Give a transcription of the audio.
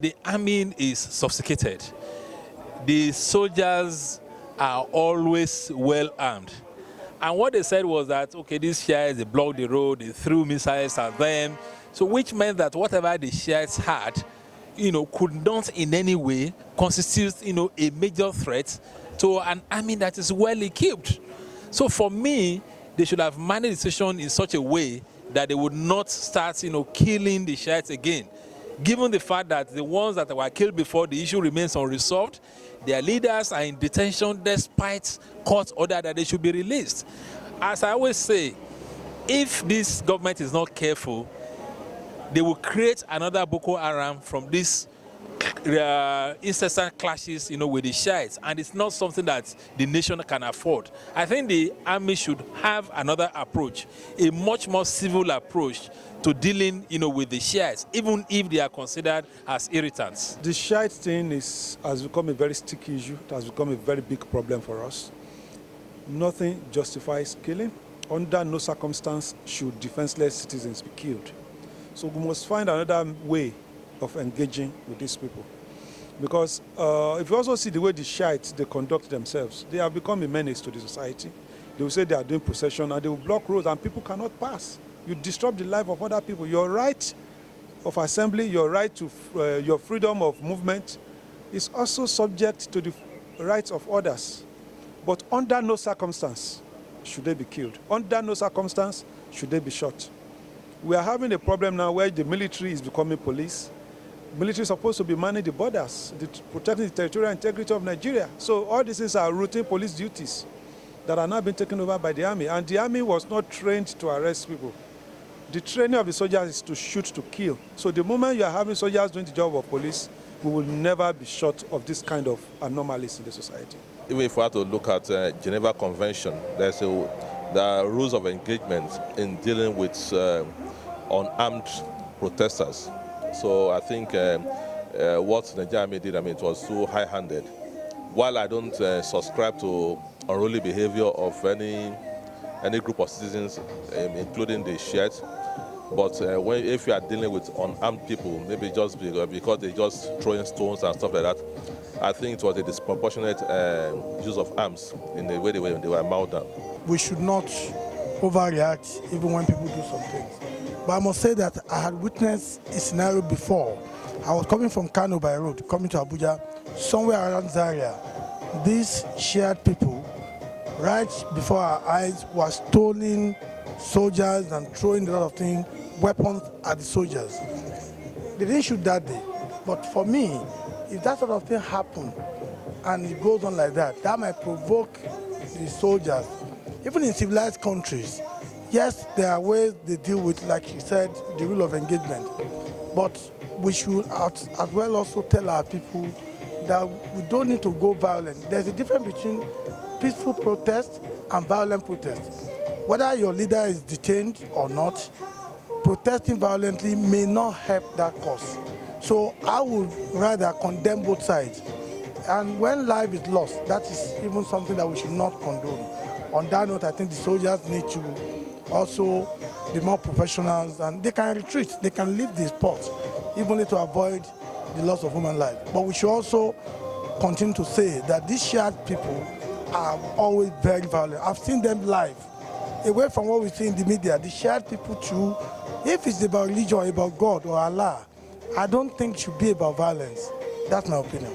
The army is sophisticated. The soldiers are always well armed. And what they said was that, okay, these Shiites, they blocked the road, they threw missiles at them. So which meant that whatever the Shiites had, could not in any way constitute, a major threat to an army that is well equipped. So for me, they should have managed the situation in such a way that they would not start, killing the Shiites again. Given the fact that the ones that were killed before, the issue remains unresolved, their leaders are in detention despite court order that they should be released. As I always say, if this government is not careful, they will create another Boko Haram from these incessant clashes, with the Shiites, and it's not something that the nation can afford. I think the army should have another approach, a much more civil approach to dealing, with the Shiites, even if they are considered as irritants. The Shiite thing has become a very sticky issue. It has become a very big problem for us. Nothing justifies killing. Under no circumstance should defenseless citizens be killed. So we must find another way of engaging with these people. Because if you also see the way the Shiites, they conduct themselves, they have become a menace to the society. They will say they are doing procession and they will block roads and people cannot pass. You disrupt the life of other people. Your right of assembly, your right to your freedom of movement is also subject to the rights of others. But under no circumstance should they be killed. Under no circumstance should they be shot. We are having a problem now where the military is becoming police. Military is supposed to be managing the borders, protecting the territorial integrity of Nigeria. So all these things are routine police duties that are now being taken over by the army. And the army was not trained to arrest people. The training of the soldiers is to shoot to kill. So the moment you are having soldiers doing the job of police, we will never be short of this kind of anomalies in the society. Even if we have to look at Geneva Convention, there are rules of engagement in dealing with unarmed protesters. So I think what the Nigerian army did, it was so high-handed. While I don't subscribe to unruly behavior of any group of citizens, including the Shiites, but if you are dealing with unarmed people, maybe just because they just throwing stones and stuff like that, I think it was a disproportionate use of arms in the way they were mauled down. We should not overreact even when people do some things. But I must say that I had witnessed a scenario before. I was coming from Kano by road, coming to Abuja, somewhere around Zaria. These Shiite people, right before our eyes, were stealing soldiers and throwing a lot of things, weapons at the soldiers. They didn't shoot that day. But for me, if that sort of thing happens and it goes on like that, that might provoke the soldiers. Even in civilized countries, yes, there are ways they deal with, like you said, the rule of engagement. But we should as well also tell our people that we don't need to go violent. There's a difference between peaceful protest and violent protest. Whether your leader is detained or not, protesting violently may not help that cause. So I would rather condemn both sides. And when life is lost, that is even something that we should not condone. On that note, I think the soldiers need to also be more professionals, and they can retreat, they can leave the spot, even to avoid the loss of human life. But we should also continue to say that these Shiite people are always very violent. I've seen them live. Away from what we see in the media, the Shiite people too, if it's about religion, about God or Allah, I don't think it should be about violence. That's my opinion.